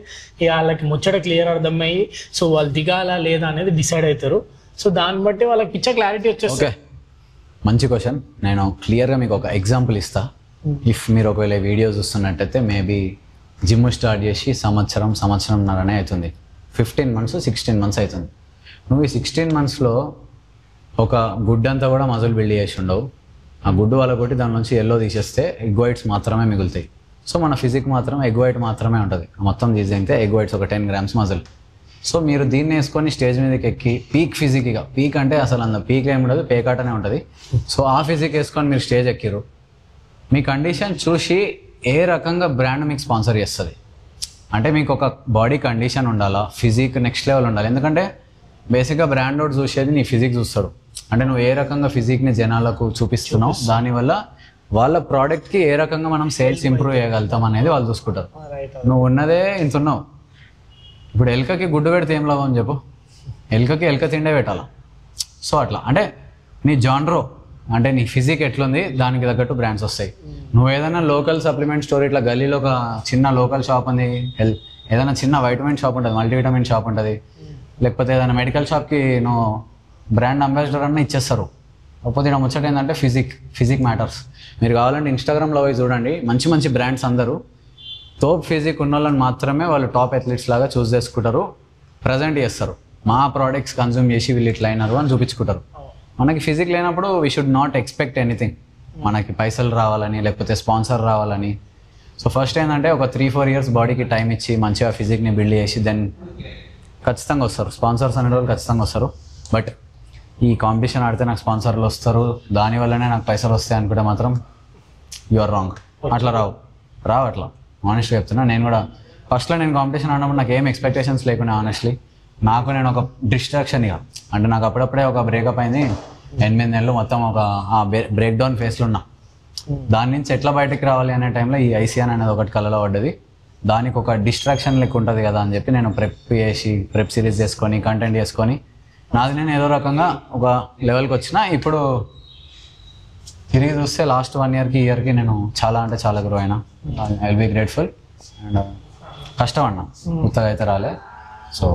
ఇక వాళ్ళకి ముచ్చట క్లియర్ అర్థమయ్యి సో వాళ్ళు దిగాలా లేదా అనేది డిసైడ్ అవుతారు. సో దాన్ని బట్టి వాళ్ళకి పిచ్చ క్లారిటీ వచ్చేస్తుంది. మంచి క్వశ్చన్. నేను క్లియర్గా మీకు ఒక ఎగ్జాంపుల్ ఇస్తా. ఇఫ్ మీరు ఒకవేళ వీడియో చూస్తున్నట్టయితే మేబీ జిమ్ స్టార్ట్ చేసి సంవత్సరంన్నరనే అవుతుంది. 15 months 16 months అవుతుంది. నువ్వు ఈ 16 monthsలో ఒక గుడ్డు అంతా కూడా మజిల్ బిల్డ్ చేసి ఉండవు. ఆ గుడ్డు వాళ్ళ కొట్టి దాని నుంచి ఎల్లో తీసేస్తే ఎగ్ వైట్స్ మాత్రమే మిగులుతాయి. సో మన ఫిజిక్ మాత్రం ఎగ్ వైట్ మాత్రమే ఉంటుంది. మొత్తం తీసేస్తే ఎగ్ వైట్స్ ఒక 10 grams మజిల్. సో మీరు దీన్ని వేసుకొని స్టేజ్ మీదకి ఎక్కి పీక్ ఫిజిక్, ఇక పీక్ అంటే అసలు అంత పీక్ ఏమి ఉండదు, పేకాటనే ఉంటుంది. సో ఆ ఫిజిక్ వేసుకొని మీరు స్టేజ్ ఎక్కిరు, మీ కండిషన్ చూసి ఏ రకంగా బ్రాండ్ మీకు స్పాన్సర్ చేస్తుంది అంటే మీకు ఒక బాడీ కండిషన్ ఉండాలా, ఫిజిక్ నెక్స్ట్ లెవెల్ ఉండాలి. ఎందుకంటే బేసిక్గా బ్రాండ్ అవుట్ చూసేది నీ ఫిజిక్ చూస్తాడు. అంటే నువ్వు ఏ రకంగా ఫిజిక్ని జనాలకు చూపిస్తున్నావు, దానివల్ల వాళ్ళ ప్రోడక్ట్కి ఏ రకంగా మనం సేల్స్ ఇంప్రూవ్ చేయగలుగుతాం అనేది వాళ్ళు చూసుకుంటారు. నువ్వు ఉన్నదే ఇంత ఉన్నావు. ఇప్పుడు ఎల్కకి గుడ్డు పెడితే ఏం లాభం చెప్పు, ఎల్క తిండే పెట్టాలా. సో అట్లా అంటే నీ జాన్రో అంటే నీ ఫిజిక్ ఎట్లుంది దానికి తగ్గట్టు బ్రాండ్స్ వస్తాయి. నువ్వు ఏదైనా లోకల్ సప్లిమెంట్ స్టోర్, ఇట్లా గల్లీలో ఒక చిన్న లోకల్ షాప్ ఉంది, ఏదైనా చిన్న వైటమిన్ షాప్ ఉంటుంది, మల్టీవిటమిన్ షాప్ ఉంటుంది, లేకపోతే ఏదైనా మెడికల్ షాప్కి నువ్వు బ్రాండ్ అంబాసిడర్ అన్న ఇచ్చేస్తారు. కాకపోతే ఇక్కడ ముచ్చట ఏంటంటే ఫిజిక్ మ్యాటర్స్. మీరు కావాలంటే ఇన్స్టాగ్రామ్లో పోయి చూడండి, మంచి బ్రాండ్స్ అందరూ తోప్ ఫిజిక్ ఉన్న వాళ్ళని మాత్రమే వాళ్ళు టాప్ అథ్లీట్స్ లాగా చూస్ చేసుకుంటారు, ప్రజెంట్ చేస్తారు. మా ప్రోడక్ట్స్ కన్జ్యూమ్ చేసి వీళ్ళు ఇట్లా అయినారు అని చూపించుకుంటారు. మనకి ఫిజిక్ లేనప్పుడు we should not expect anything, మనకి పైసలు రావాలని లేకపోతే స్పాన్సర్ రావాలని. సో ఫస్ట్ ఏంటంటే ఒక 3-4 ఇయర్స్ బాడీకి టైం ఇచ్చి మంచిగా ఫిజిక్ని బిల్డ్ చేసి దెన్ ఖచ్చితంగా వస్తారు స్పాన్సర్స్ అనే వాళ్ళు, ఖచ్చితంగా వస్తారు. బట్ ఈ కాంపిటీషన్ ఆడితే నాకు స్పాన్సర్లు వస్తారు, దానివల్లనే నాకు పైసలు వస్తాయి అనుకుంటే మాత్రం యు ఆర్ రాంగ్. అట్లా రావు అట్లా ఆనెస్ట్గా చెప్తున్నా. నేను కూడా ఫస్ట్లో నేను కాంపిటీషన్ ఆడినప్పుడు నాకు ఏం ఎక్స్పెక్టేషన్స్ లేకుండా ఆనెస్ట్లీ నేను ఒక డిస్ట్రాక్షన్ ఇక, అంటే నాకు అప్పుడప్పుడే ఒక బ్రేకప్ అయింది, 8 నెలలు మొత్తం ఒక బ్రేక్ డౌన్ ఫేస్లో ఉన్నా. దాని నుంచి ఎట్లా బయటకు రావాలి అనే టైంలో ఈ ఐసీఎన్ అనేది ఒకటి కళ్ళలో పడ్డది. దానికి ఒక డిస్ట్రాక్షన్ లెక్క ఉంటుంది కదా అని చెప్పి నేను ప్రెప్ సిరీస్ చేసుకొని కంటెంట్ చేసుకొని నాది నేను ఏదో రకంగా ఒక లెవెల్కి వచ్చిన. ఇప్పుడు తిరిగి చూస్తే లాస్ట్ 1 ఇయర్కి నేను చాలా అంటే చాలా గ్రో అయినా. I will be grateful. And కష్టపడినా, కొత్తగా అయితే రాలే. సో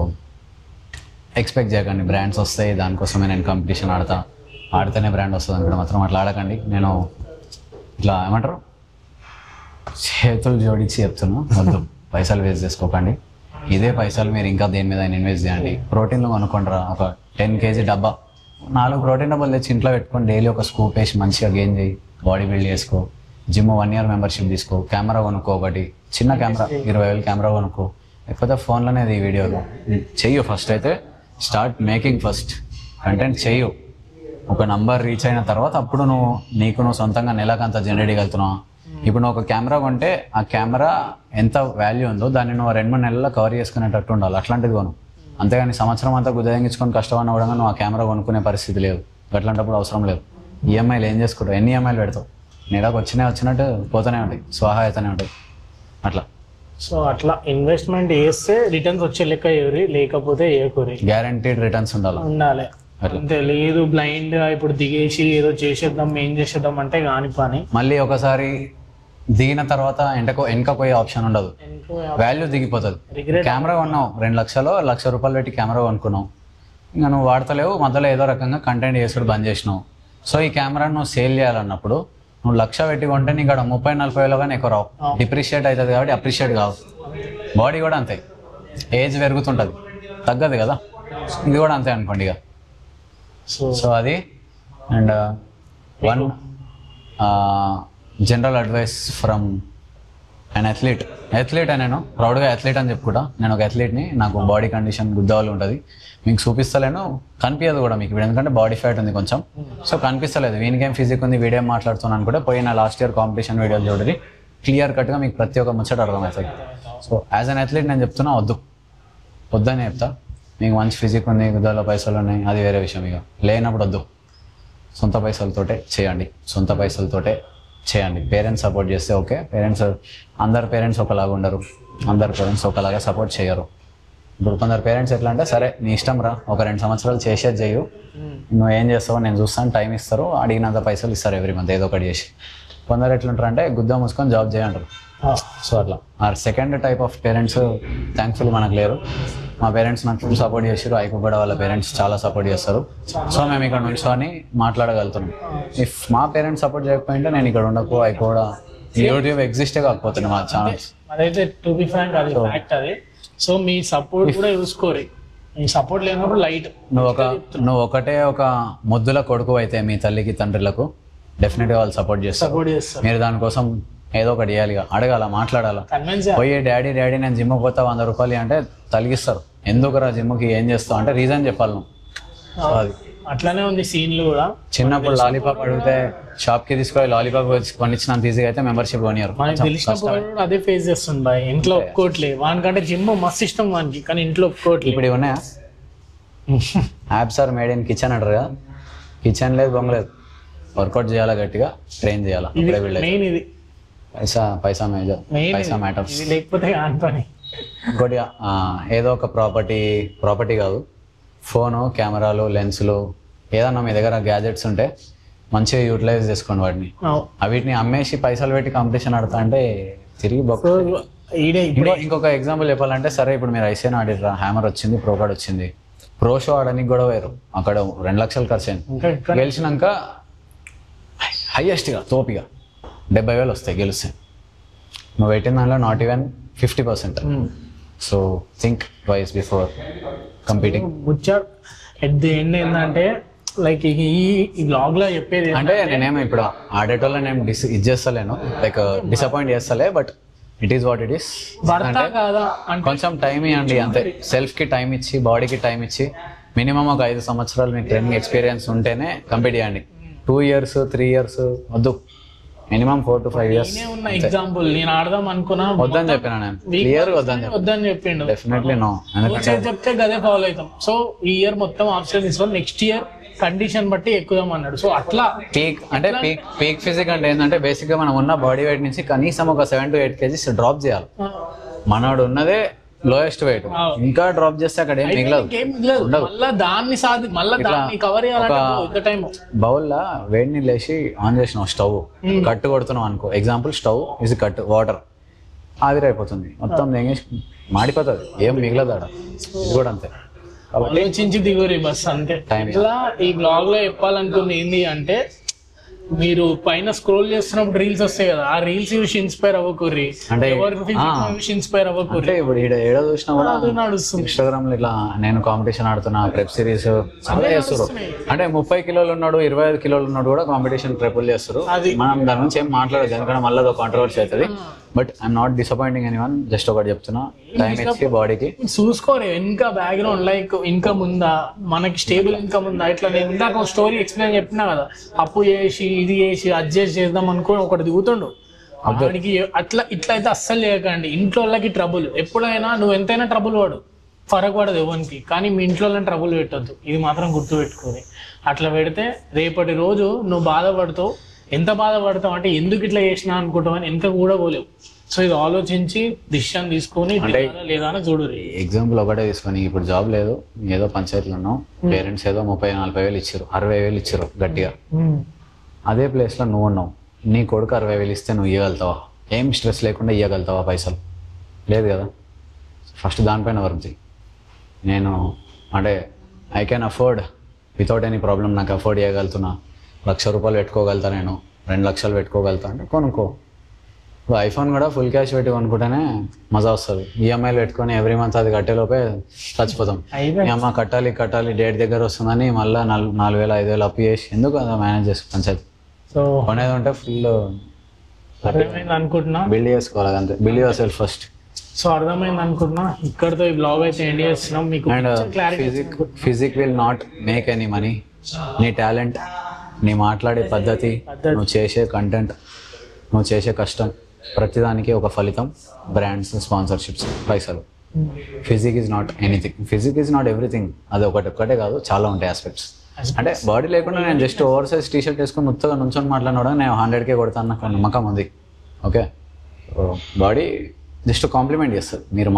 ఎక్స్పెక్ట్ చేయకండి బ్రాండ్స్ వస్తాయి దానికోసమే నేను కాంపిటీషన్ ఆడితేనే బ్రాండ్ వస్తుంది అనుకుంటే మాత్రం అట్లా ఆడకండి. నేను ఇట్లా ఏమంటారు చేతులు జోడించి చెప్తున్నా, వద్దు, పైసలు వేస్ట్ చేసుకోకండి. ఇదే పైసలు మీరు ఇంకా దేని మీద ఇన్వెస్ట్ చేయండి. ప్రోటీన్లు కొనుక్కుంటారా, ఒక 10 kg డబ్బా, 4 ప్రోటీన్ డబ్బాలు తెచ్చి ఇంట్లో పెట్టుకొని డైలీ ఒక స్కూప్ వేసి మంచిగా గెయిన్ చేయి, బాడీ బిల్డ్ చేసుకో. జిమ్ 1 year మెంబర్షిప్ తీసుకో. కెమెరా కొనుక్కో, ఒకటి చిన్న కెమెరా 20,000 కెమెరా కొనుక్కో, లేకపోతే ఫోన్లోనే ఈ వీడియోలు చెయ్యు. ఫస్ట్ అయితే స్టార్ట్ మేకింగ్, ఫస్ట్ కంటెంట్ చెయ్యు. ఒక నంబర్ రీచ్ అయిన తర్వాత అప్పుడు నువ్వు సొంతంగా నెలకంత జనరేట్ చేయగలుగుతున్నావు. ఇప్పుడు నువ్వు ఒక కెమెరా కొంటే ఆ కెమెరా ఎంత వాల్యూ ఉందో దాన్ని నువ్వు 2-3 నెలల్లో కవర్ చేసుకునేటట్టు ఉండాలి. అట్లాంటిది కొను. అంతేగాని సంవత్సరం అంతా గుద్దగించుకొని కష్టపడినా కూడా నువ్వు ఆ కెమెరా కొనుక్కునే పరిస్థితి లేదు. అట్లాంటప్పుడు అవసరం లేదు. ఈఎంఐలు ఏం చేసుకుంటావు, ఎన్ని ఈఎంఐలు పెడతావు, నెలకు వచ్చినట్టు పోతూనే ఉంటాయి, స్వాహా అయితేనే ఉంటాయి అట్లా. సో అట్లా ఇన్వెస్ట్మెంట్ చేస్తే రిటర్న్స్ వచ్చే లెక్క ఎవరి, లేకపోతే ఏకూరి గ్యారంటీడ్ రిటర్న్స్ ఉండాలి. అంతే, లేదు బ్లైండ్ ఇప్పుడు దిగేసి ఏదో చేసేద్దాం ఏం చేసేద్దాం అంటే కాని పని. మళ్ళీ ఒకసారి దిగిన తర్వాత వెనక పోయే ఆప్షన్ ఉండదు, వాల్యూ దిగిపోతుంది. కెమెరా కొన్నావు 2 లక్షలు, 1 లక్ష రూపాయలు పెట్టి కెమెరా కొనుక్కున్నావు, ఇంకా నువ్వు వాడతలేవు, మధ్యలో ఏదో రకంగా కంటెంట్ చేసుడు బంద్ చేసినావు. సో ఈ కెమెరా నువ్వు సేల్ చేయాలన్నప్పుడు నువ్వు 1 లక్ష పెట్టి కొంటే నీకు ఇక్కడ 30-40 వేలు కానీ ఎక్కువ రావు. డిప్రిషియేట్ అవుతుంది కాబట్టి అప్రిషియేట్ కావు. బాడీ కూడా అంతే, ఏజ్ పెరుగుతుంటుంది, తగ్గదు కదా. ఇది కూడా అంతే అనుకోండి ఇక. సో అది. And one general advice from an athlete అని, నేను ప్రౌడ్గా అథ్లీట్ అని చెప్పుకుంటా. నేను ఒక అథ్లీట్ని, నాకు బాడీ కండిషన్ గుద్దవాళ్ళు ఉంటుంది. మీకు చూపిస్తలేను, కనిపించదు కూడా మీకు, ఎందుకంటే బాడీ ఫ్యాట్ ఉంది కొంచెం. సో కనిపిస్తలేదు, వీనికేం ఫిజిక్ ఉంది, వీడియో మాట్లాడుతున్నాను అనుకుంటే పోయిన లాస్ట్ ఇయర్ కాంపిటీషన్ వీడియోలు చూడండి, క్లియర్ కట్గా మీకు ప్రతి ఒక్క ముచ్చట అర్థమవుతుంది. సో యాజ్ అన్ అథ్లీట్ నేను చెప్తున్నా, వద్దని చెప్తా. మీకు మంచి ఫిజిక్ ఉంది, గుద్దలో పైసలు ఉన్నాయి, అది వేరే విషయం. ఇక లేనప్పుడు వద్దు, సొంత పైసలతోటే చేయండి. పేరెంట్స్ సపోర్ట్ చేస్తే ఓకే. అందరు పేరెంట్స్ ఒకలాగా ఉండరు, అందరు పేరెంట్స్ ఒకలాగా సపోర్ట్ చేయరు. ఇప్పుడు కొందరు పేరెంట్స్ ఎట్లా అంటే, సరే నీ ఇష్టం రా, ఒక 2 సంవత్సరాలు చేసేది చేయు, నువ్వు ఏం చేస్తావో నేను చూస్తాను, టైం ఇస్తారు, అడిగినంత పైసలు ఇస్తారు ఎవ్రీ మంత్ ఏదో ఒకటి చేసి. కొందరు ఎట్లుంటారు అంటే గుద్ద మూసుకొని జాబ్ చేయంటారు. సో అట్లా second type of parents thankful మనకు లేరు. మా పేరెంట్స్ నాకు ఫుల్ సపోర్ట్ చేసారు, అయిపో కూడా వాళ్ళ పేరెంట్స్ చాలా సపోర్ట్ చేస్తారు. సో మేము ఇక్కడ నుంచొని మాట్లాడగలుగుతున్నాం. ఇఫ్ మా పేరెంట్స్ సపోర్ట్ చేయకపోయింటే నేను ఇక్కడ ఉండకు, అయిపో కూడా యూట్యూబ్ ఎగ్జిస్టే కాకపోతుంది మా ఛానల్స్. అదైతే టు బి ఫ్రాంక్ అది ఫ్యాక్ట్ అది. సో మీ సపోర్ట్ కూడా చూసుకోరు, మీ సపోర్ట్ లేనప్పుడు లైట్. నువ్వు ఒకటే ఒక ముద్దుల కొడుకు అయితే మీ తల్లికి తండ్రులకు డెఫినెట్గా వాళ్ళు సపోర్ట్ చేస్తారు. మీరు దానికోసం ఏదో ఒకటి చేయాలి, అడగాల, మాట్లాడాలా. పోయి డాడీ నేను జిమ్కి పోతా 100 రూపాయలు అంటే తలిగిస్తారు. ఎందుకురా జిమ్కి, ఏం చేస్తావు అంటే రీజన్ చెప్పాలి నువ్వు. అది అట్లానే ఉంది సీన్లు కూడా. చిన్నప్పుడు లాలీపాప్ అడిగితే షాప్కి తీసుకొని లాలీపాప్ కొనిచ్చినంత ఈజీగా అయితే మెంబర్షిప్ కొనియారు. అదే ఫేస్ చేస్తుంది బాయ్, ఇంట్లో ఒప్పుకోవట్లే. వానికంటే జిమ్ మస్తు ఇష్టం వానికి, కానీ ఇంట్లో ఒప్పుకోవట్లేదు. ఇప్పుడు ఉన్నాయా apps are made in kitchen అంటారు కదా, కిచెన్ లేదు బొమ్మలేదు, వర్కౌట్ చేయాలా, గట్టిగా ట్రైన్ చేయాలా. మెయిన్ ఇది పైసా మ్యాటర్స్. లేకపోతే ఇంకోటి ఏదో ఒక ప్రాపర్టీ కాదు, ఫోను, కెమెరాలు, లెన్సులు, ఏదన్నా మీ దగ్గర గ్యాజెట్స్ ఉంటే మంచిగా యూటిలైజ్ చేసుకోండి వాటిని. వీటిని అమ్మేసి పైసలు పెట్టి కాంపిటీషన్ ఆడతా అంటే తిరిగి ఇంకొక ఎగ్జాంపుల్ చెప్పాలంటే, సరే ఇప్పుడు మీరు ఐసీఎన్ ఆడిర్రా, హ్యామర్ వచ్చింది, ప్రో కార్డ్ వచ్చింది, ప్రో షో ఆడడానికి కూడా వేరు, అక్కడ 2 లక్షలు ఖర్చు అయింది. గెలిచినాక హైయెస్ట్గా తోపిగా 70,000 వస్తాయి గెలిస్తే. నువ్వు పెట్టిన దానిలో not even 50%. So think twice before competing. At the end ఏంటంటే లైక్ ఈ బ్లాగ్ లో చెప్పేది అంటే నేనేమో ఇప్పుడు ఆడేటోళ్ళని నేను ఇది చేస్తలేను, లైక్ డిసప్పాయింట్ చేస్తలే, but it is what it is. భర్త కాదా అంటే కొంచెం టైం ఇవ్వండి అంతే, సెల్ఫ్కి టైం ఇచ్చి బాడీకి టైం ఇచ్చి మినిమం ఒక 5 సంవత్సరాలు మీకు ట్రైనింగ్ ఎక్స్పీరియన్స్ ఉంటేనే కంప్లీట్ చేయండి. 2 years 3 years వద్దు, మినిమం 4 to 5 years. నేనే ఉన్న ఎగ్జాంపుల్, నేను ఆడదాం అనుకున్నా వద్దని చెప్పినా నేను, క్లియర్ వద్దని చెప్పిండు. Definitely no. చెప్తే గదే ఫాలో అవుతాం. సో ఈ ఇయర్ మొత్తం ఆప్షన్ తీసుకొని నెక్స్ట్ ఇయర్ కండిషన్ బట్టి ఎక్కుదాం అన్నాడు. సో అట్లా పీక్ అంటే పీక్ ఫిజిక్ అంటే ఏంటంటే బేసిక్ గా మనం ఉన్న బాడీ వెయిట్ నుంచి కనీసం ఒక 7 to 8 kgs డ్రాప్ చేయాలి. మనోడు ఉన్నదే లోయెస్ట్ వెయిట్, ఇంకా డ్రాప్ చేస్తే అక్కడ ఏం మిగలదు. మళ్ళీ దాన్ని కవర్ చేయాలంటే బౌల్ లా వేడి నీళ్ళు వేసి ఆన్ చేసినావు, స్టవ్ కట్టు కొడుతున్నావు అనుకో, ఎగ్జాంపుల్ స్టవ్ ఇది కట్టు, వాటర్ ఆవిరైపోతుంది, మొత్తం తెంగేసి మాడిపోతుంది, ఏం మిగలదు ఆడ. ఇది కూడా అంతే, ఆలోచించి దిగురి బస్ అంతే. ఇలా ఈ బ్లాగ్ లో చెప్పాలనుకుంది ఏంది అంటే, మీరు పైన స్క్రోల్ చేస్తున్నప్పుడు రీల్స్ వస్తాయి కదా, ఆ రీల్స్ చూసి ఇన్స్పైర్ అవ్వకూరి, అంటే ఇన్స్పైర్ అవ్వకూరి. ఇప్పుడు ఏడో చూసినా కూడా ఇన్స్టాగ్రామ్ లో ఇట్లా నేను కాంపిటీషన్ ఆడుతున్నా, ప్రెప్ సిరీస్ చాలా చేస్తారు. అంటే 30 kilos ఉన్నాడు, 25 kilos ఉన్నాడు కూడా కాంపిటీషన్ ప్రెపుల్ చేస్తారు. మనం దాని నుంచి ఏం మాట్లాడదు, ఎందుకంటే మళ్ళీ అదొక కాంట్రవర్సీ అవుతుంది. But I'm not disappointing anyone, just ఒకటి చెప్తున్నా, టైం ఇచ్చి బాడీకి చూసుకోరు. ఇంకా బ్యాక్గ్రౌండ్ లైక్ ఇన్కమ్ ఉందా, మనకి స్టేబుల్ ఇన్కమ్ ఉందా. ఇట్లా నేను ఇందాక ఒక స్టోరీ ఎక్స్ప్లెయిన్ చెప్పినా కదా, అప్పు చేసి ఇది చేసి అడ్జస్ట్ చేద్దాం అనుకో ఒకటి దిగుతుండు వాడికి. ఇట్లయితే అస్సలు చేయకండి. ఇంట్లో వాళ్ళకి ట్రబుల్ ఎప్పుడైనా, నువ్వు ఎంతైనా ట్రబుల్ పడు, ఫరక్ పడదు ఎవరికి, కానీ మీ ఇంట్లో వాళ్ళని ట్రబుల్ పెట్టద్దు. ఇది మాత్రం గుర్తు పెట్టుకోని. అట్లా పెడితే రేపటి రోజు నువ్వు బాధపడతావు. ఎంత బాధపడతావు అంటే ఎందుకు ఇట్లా చేసినా అనుకుంటావు అని ఎంత కూడా పోలేవు. సో ఇది ఆలోచించి డిసిషన్ తీసుకొని లేదా అని చూడు. ఎగ్జాంపుల్ ఒకటే తీసుకొని, ఇప్పుడు జాబ్ లేదు, ఏదో పంచాయతీలో ఉన్నావు, పేరెంట్స్ ఏదో 30-40 వేలు ఇచ్చారు, 60 వేలు ఇచ్చారు గట్టిగా. అదే ప్లేస్ లో నువ్వు ఉన్నావు, నీ కొడుకు 60 వేలు ఇస్తే నువ్వు ఇవ్వగలుగుతావా? ఏం స్ట్రెస్ లేకుండా ఇవ్వగలుగుతావా పైసలు? లేదు కదా. ఫస్ట్ దానిపైన వర్క్ చేయి. నేను అంటే I can afford without any problem, నాకు అఫోర్డ్ చేయగలుగుతున్నా, 1,00,000 రూపాయలు పెట్టుకోగలుగుతా, నేను 2 లక్షలు పెట్టుకోగలుగుతా అంటే కొనుక్కో. ఇప్పుడు ఐఫోన్ కూడా ఫుల్ క్యాష్ పెట్టి కొనుక్కుంటేనే మజా వస్తుంది. ఈఎంఐలు పెట్టుకొని ఎవ్రీ మంత్ అది కట్టేలోపే చచ్చిపోతాం. మీ అమ్మ కట్టాలి డేట్ దగ్గర వస్తుందని మళ్ళీ 4,000-5,000 అప్పు చేసి ఎందుకు అలా మేనేజ్ చేసుకో పంచాయతీ. సో కొనేది ఉంటే ఫుల్ అనుకుంటున్నా, బిల్డ్ చేసుకోవాలి అంతే. Build your self first. So అర్థమైంది అనుకుంటున్నా. ఇక్కడతో ఈ బ్లాగ్ అయితే ఎండ్ చేస్తున్నాం. మీకు physique will not make any money. నీ టాలెంట్, నీ మాట్లాడే పద్ధతి, నువ్వు చేసే కంటెంట్, నువ్వు చేసే కష్టం, ప్రతిదానికి ఒక ఫలితం బ్రాండ్స్, స్పాన్సర్షిప్స్, పైసలు. Physique is not anything, physique is not everything. అది ఒక్కటే కాదు, చాలా ఉంటాయి ఆస్పెక్ట్స్. అంటే బాడీ లేకుండా నేను జస్ట్ ఓవర్ సైజ్ టీషర్ట్ వేసుకొని ముత్తగా నుంచొని మాట్లాడినా నేను 100K కొడతాను, నాకు నమ్మకం ఉంది. ఓకే, బాడీ జస్ట్ కాంప్లిమెంట్ చేస్తారు మీరు